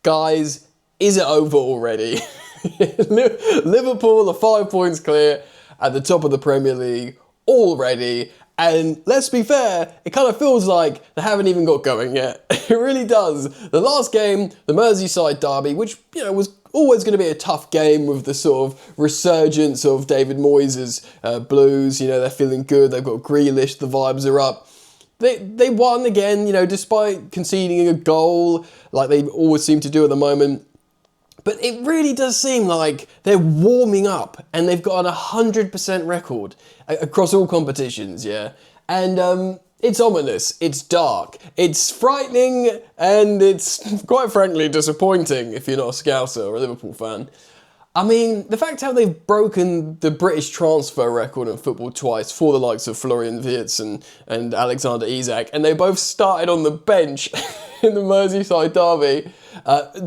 Guys, is it over already? Liverpool are 5 points clear at the top of the Premier League already. And let's be fair, it kind of feels like they haven't even got going yet. It really does. The last game, the Merseyside derby, which, was always going to be a tough game with the sort of resurgence of David Moyes' Blues. They're feeling good. They've got Grealish. The vibes are up. They won again, despite conceding a goal like they always seem to do at the moment. But it really does seem like they're warming up and they've got a 100% record across all competitions, yeah? And it's ominous, it's dark, it's frightening, and it's quite frankly disappointing if you're not a Scouser or a Liverpool fan. I mean, the fact how they've broken the British transfer record in football twice for the likes of Florian Wirtz and Alexander Isak, and they both started on the bench in the Merseyside derby.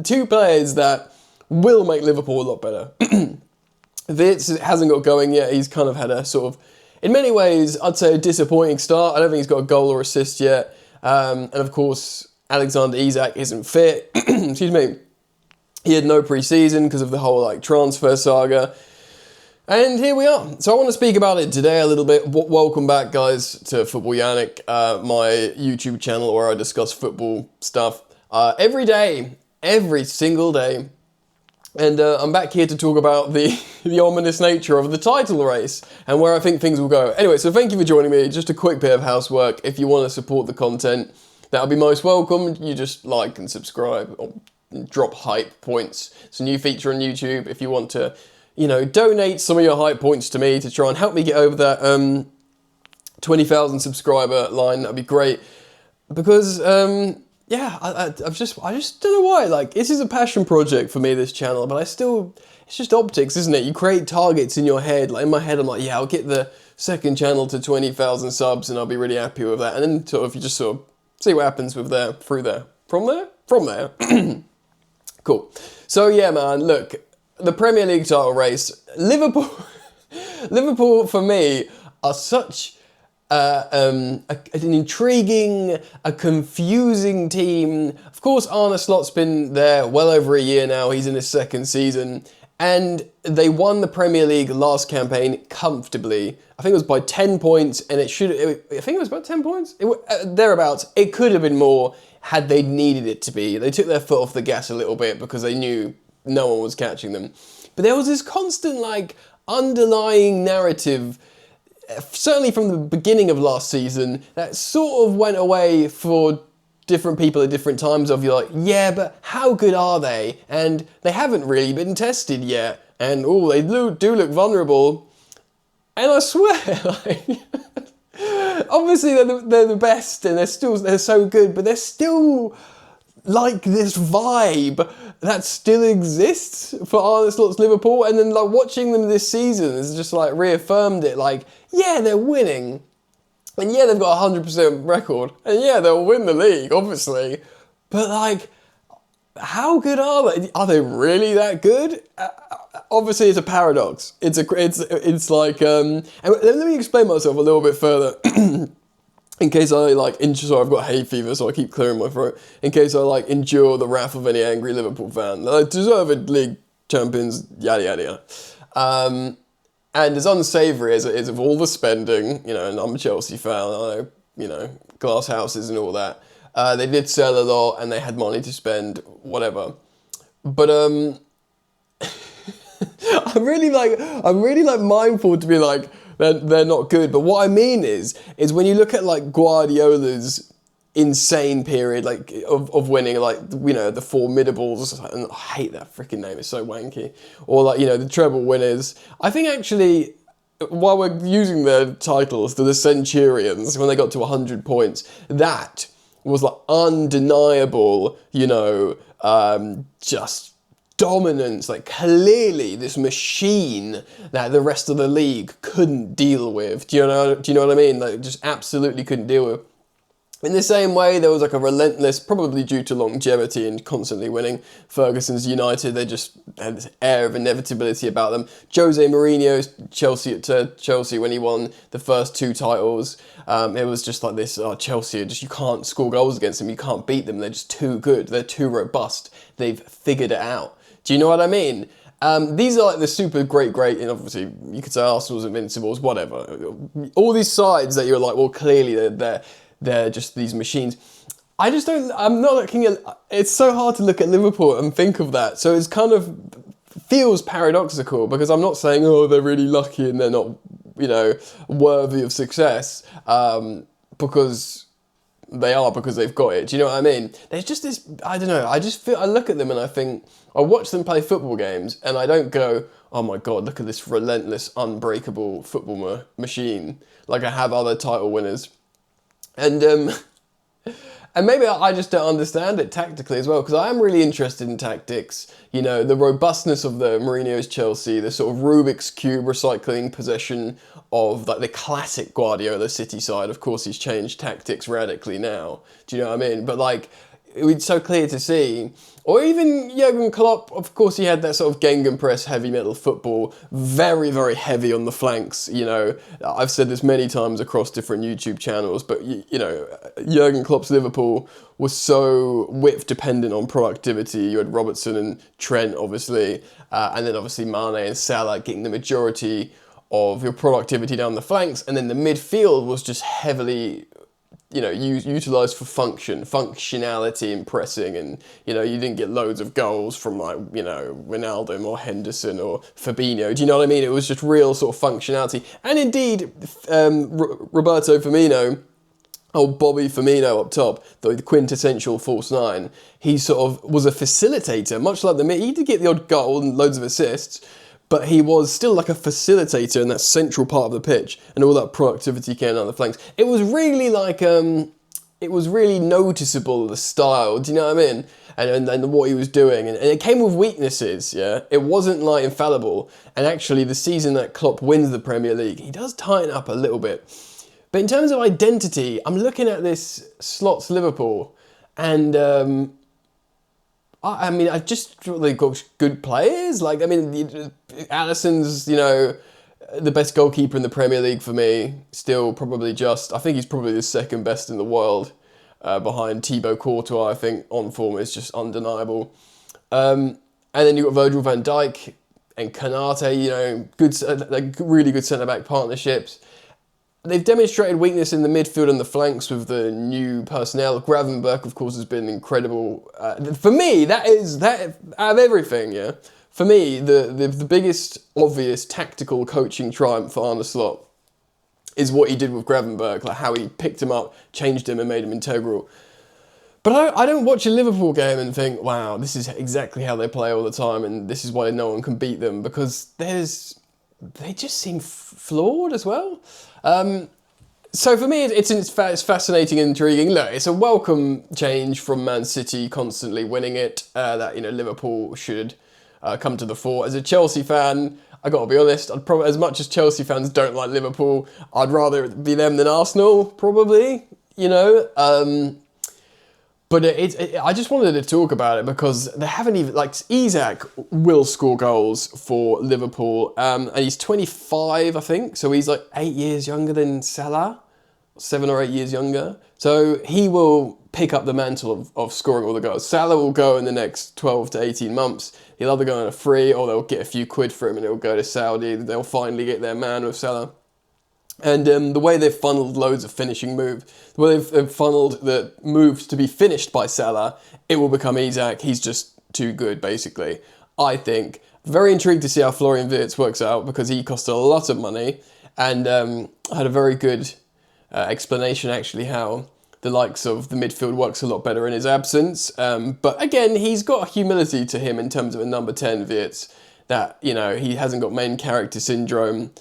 Two players that will make Liverpool a lot better. Wirtz hasn't got going yet. He's kind of had a sort of, in many ways, I'd say a disappointing start. I don't think he's got a goal or assist yet. And of course, Alexander Isak isn't fit. Excuse me. He had no pre-season because of the whole transfer saga. And here we are. So I want to speak about it today a little bit. Welcome back, guys, to Football Yannick, my YouTube channel where I discuss football stuff every day, every single day. And I'm back here to talk about the ominous nature of the title race and where I think things will go. Anyway, so thank you for joining me. Just a quick bit of housework. If you want to support the content, that would be most welcome. You just like and subscribe or drop hype points. It's a new feature on YouTube. If you want to, donate some of your hype points to me to try and help me get over that 20,000 subscriber line, that'd be great. Because, I just don't know why. This is a passion project for me, this channel, but it's just optics, isn't it? You create targets in your head. In my head, I'm like, yeah, I'll get the second channel to 20,000 subs and I'll be really happy with that. And then you just see what happens from there. Cool. So yeah, man, look, the Premier League title race, Liverpool for me are such an intriguing, a confusing team. Of course, Arne Slot's been there well over a year now. He's in his second season. And they won the Premier League last campaign comfortably. I think it was by 10 points, and I think it was about 10 points? Thereabouts. It could have been more had they needed it to be. They took their foot off the gas a little bit because they knew no one was catching them. But there was this constant, underlying narrative, certainly from the beginning of last season, that sort of went away for different people at different times of, you're like, yeah, but how good are they? And they haven't really been tested yet. And, they do look vulnerable. And I swear, obviously they're the best and they're so good, but they're still this vibe that still exists for Arne Slot's Liverpool. And then watching them this season has just reaffirmed it. Yeah, they're winning. And yeah, they've got a 100% record. And yeah, they'll win the league, obviously. But how good are they? Are they really that good? Obviously, it's a paradox. And let me explain myself a little bit further. In case I sorry, I've got hay fever, so I keep clearing my throat. In case I endure the wrath of any angry Liverpool fan. Deserved league champions, yada yada yada. And as unsavoury as it is of all the spending, and I'm a Chelsea fan, I know, glass houses and all that. They did sell a lot and they had money to spend, whatever. But I'm really mindful to be they're not good. But what I mean is when you look at Guardiola's insane period of winning, the Formidables, and I hate that freaking name, it's so wanky, or the treble winners. I think actually, while we're using their titles, the Centurions, when they got to 100 points, that was undeniable, just dominance, clearly this machine that the rest of the league couldn't deal with. Do you know what I mean? Just absolutely couldn't deal with. In the same way, there was like a relentless, probably due to longevity and constantly winning, Ferguson's United. They just had this air of inevitability about them. Jose Mourinho's Chelsea at Chelsea when he won the first 2 titles, it was just like this, Chelsea, just you can't score goals against them, you can't beat them, they're just too good, they're too robust, they've figured it out. Do you know what I mean? These are like the super great, and obviously you could say Arsenal's Invincibles, whatever. All these sides that you're like, well, clearly they're just these machines. I'm not looking at, it's so hard to look at Liverpool and think of that. So it's kind of feels paradoxical because I'm not saying, oh, they're really lucky and they're not, worthy of success, because they are, because they've got it. Do you know what I mean? There's just this, I don't know, I look at them and I think, I watch them play football games and I don't go, oh my God, look at this relentless, unbreakable football machine, like I have other title winners. And maybe I just don't understand it tactically as well, because I am really interested in tactics. The robustness of the Mourinho's Chelsea, the sort of Rubik's Cube recycling possession of like the classic Guardiola City side. Of course, he's changed tactics radically now. Do you know what I mean? But like, it's so clear to see. Or even Jurgen Klopp, of course, he had that sort of Gegenpress heavy metal football, very, very heavy on the flanks. I've said this many times across different YouTube channels, but Jurgen Klopp's Liverpool was so width dependent on productivity. You had Robertson and Trent, obviously, and then obviously Mane and Salah getting the majority of your productivity down the flanks, and then the midfield was just heavily utilised for functionality and pressing, and you didn't get loads of goals from like Ronaldo or Henderson or Fabinho. Do you know what I mean? It was just real sort of functionality, and indeed Roberto Firmino, Bobby Firmino up top, the quintessential false 9. He sort of was a facilitator, much like he did get the odd goal and loads of assists. But he was still like a facilitator in that central part of the pitch, and all that productivity came down the flanks. It was really like, it was really noticeable, the style, do you know what I mean? And what he was doing, and it came with weaknesses, yeah? It wasn't like infallible, and actually the season that Klopp wins the Premier League, he does tighten up a little bit. But in terms of identity, I'm looking at this Slots Liverpool, and I just thought they've got good players. Like, Alisson's, the best goalkeeper in the Premier League for me. Still probably I think he's probably the second best in the world, behind Thibaut Courtois. I think on form is just undeniable. And then you've got Virgil van Dijk and Kanate, really good centre-back partnerships. They've demonstrated weakness in the midfield and the flanks with the new personnel. Gravenberch, of course, has been incredible. For me, that out of everything, yeah. For me, the biggest obvious tactical coaching triumph for Arne Slot is what he did with Gravenberch, like how he picked him up, changed him, and made him integral. But I don't watch a Liverpool game and think, wow, this is exactly how they play all the time, and this is why no one can beat them, because they just seem flawed as well. So for me, it's fascinating and intriguing. Look, it's a welcome change from Man City constantly winning it, that Liverpool should come to the fore. As a Chelsea fan, I got to be honest, I'd probably, as much as Chelsea fans don't like Liverpool, I'd rather it be them than Arsenal, probably, But I just wanted to talk about it because they haven't even, like, Isak will score goals for Liverpool, and he's 25, I think, so he's like 8 years younger than Salah, 7 or 8 years younger, so he will pick up the mantle of scoring all the goals. Salah will go in the next 12 to 18 months, he'll either go on a free, or they'll get a few quid for him and he'll go to Saudi, they'll finally get their man with Salah. And the way they've funneled loads of finishing moves, the way they've funneled the moves to be finished by Salah, it will become Isak. He's just too good, basically, I think. Very intrigued to see how Florian Wirtz works out, because he cost a lot of money, and had a very good explanation, actually, how the likes of the midfield works a lot better in his absence. But again, he's got a humility to him in terms of a number 10, Wirtz, that, he hasn't got main character syndrome,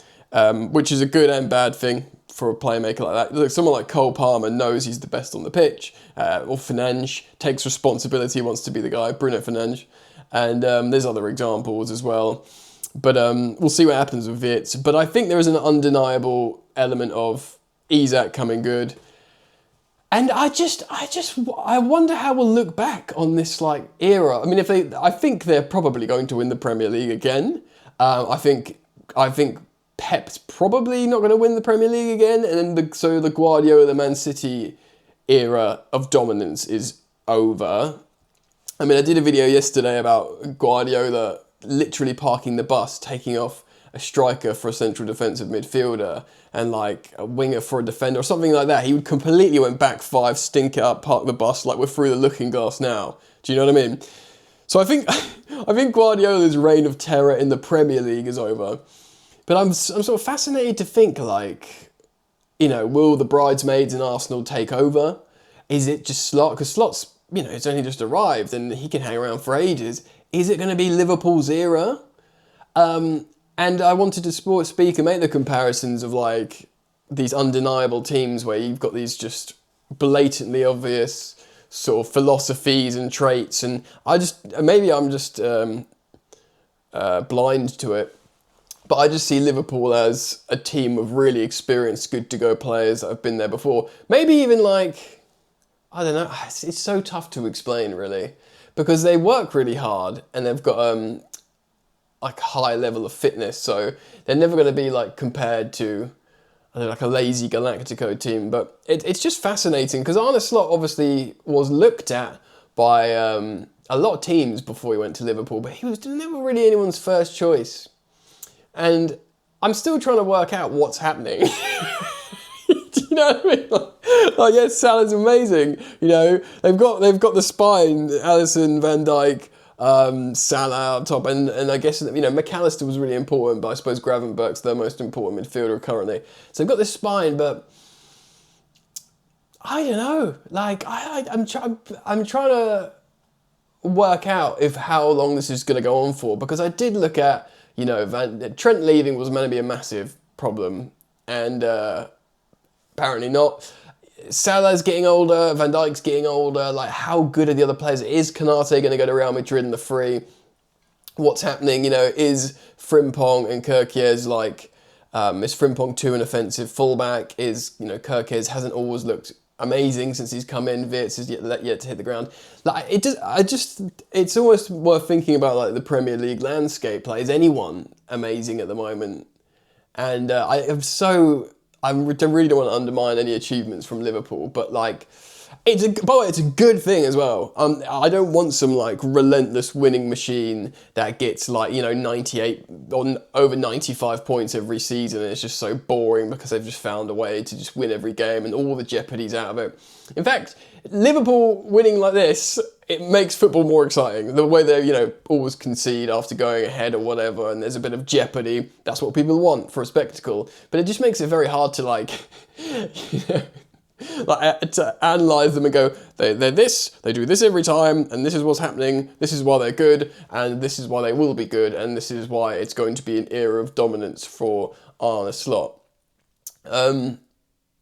which is a good and bad thing for a playmaker like that. Look, someone like Cole Palmer knows he's the best on the pitch, or Fernandes takes responsibility, wants to be the guy, Bruno Fernandes, and there's other examples as well. But we'll see what happens with Wirtz. But I think there is an undeniable element of Isak coming good. And I wonder how we'll look back on this like era. I mean, I think they're probably going to win the Premier League again. I think Pep's probably not going to win the Premier League again, and then so the Guardiola, the Man City era of dominance is over. I mean, I did a video yesterday about Guardiola literally parking the bus, taking off a striker for a central defensive midfielder and like a winger for a defender or something like that. He would completely went back five, stink it up, park the bus like we're through the looking glass now. Do you know what I mean? So I think Guardiola's reign of terror in the Premier League is over. But I'm sort of fascinated to think like, you know, will the bridesmaids in Arsenal take over? Is it just Slot? Because Slot's, you know, it's only just arrived and he can hang around for ages. Is it going to be Liverpool's era? And I wanted to speak and make the comparisons of like these undeniable teams where you've got these just blatantly obvious sort of philosophies and traits, and maybe I'm just blind to it, but I just see Liverpool as a team of really experienced, good to go players that have been there before. Maybe even like, I don't know, it's so tough to explain really, because they work really hard and they've got like a high level of fitness, so they're never going to be like compared to, I don't know, like a lazy Galactico team. But it's just fascinating because Arne Slot obviously was looked at by a lot of teams before he went to Liverpool, but he was never really anyone's first choice. And I'm still trying to work out what's happening. Do you know what I mean? Like yes, Salah's amazing. You know, they've got the spine, Alisson, Van Dijk, Salah up top, and I guess, you know, McAllister was really important, but I suppose Gravenberch's their most important midfielder currently. So they've got this spine, but I don't know. Like I'm trying to work out how long this is going to go on for, because I did look at, you know, Trent leaving was meant to be a massive problem, and apparently not. Salah's getting older, Van Dijk's getting older, like how good are the other players? Is Konate going to go to Real Madrid in the free? What's happening, you know, is Frimpong and Kirkiez like, is Frimpong too an offensive fullback? Is, you know, Kirkiez hasn't always looked amazing since he's come in, Wirtz is yet to hit the ground. Like it's almost worth thinking about like the Premier League landscape, like is anyone amazing at the moment? And I really don't want to undermine any achievements from Liverpool, but like, it's a good thing as well. I don't want some like relentless winning machine that gets like, you know, 98 or over 95 points every season, and it's just so boring because they've just found a way to just win every game and all the jeopardy's out of it. In fact, Liverpool winning like this, it makes football more exciting. The way they, you know, always concede after going ahead or whatever, and there's a bit of jeopardy. That's what people want for a spectacle. But it just makes it very hard to like, you know, like to analyse them and go, they're this, they do this every time, and this is what's happening, this is why they're good, and this is why they will be good, and this is why it's going to be an era of dominance for Arne Slot.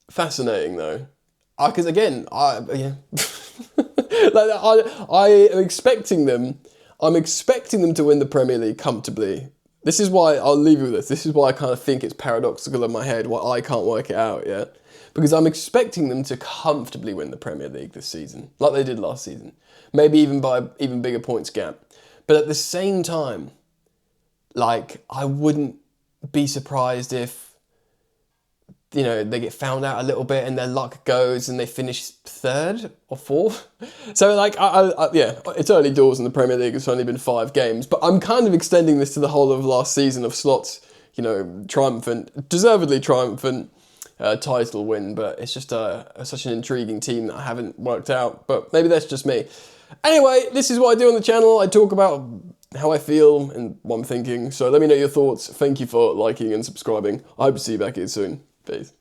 Fascinating though. Because again, like, I am expecting them. I'm expecting them to win the Premier League comfortably. This is why I'll leave you with this. This is why I kind of think it's paradoxical in my head why I can't work it out yet. Because I'm expecting them to comfortably win the Premier League this season, like they did last season. Maybe even by an even bigger points gap. But at the same time, like, I wouldn't be surprised if, you know, they get found out a little bit and their luck goes and they finish third or fourth. So like, yeah, it's early doors in the Premier League. It's only been 5 games, but I'm kind of extending this to the whole of last season of Slot's, you know, deservedly triumphant title win. But it's just such an intriguing team that I haven't worked out, but maybe that's just me. Anyway, this is what I do on the channel. I talk about how I feel and what I'm thinking. So let me know your thoughts. Thank you for liking and subscribing. I hope to see you back here soon. Peace.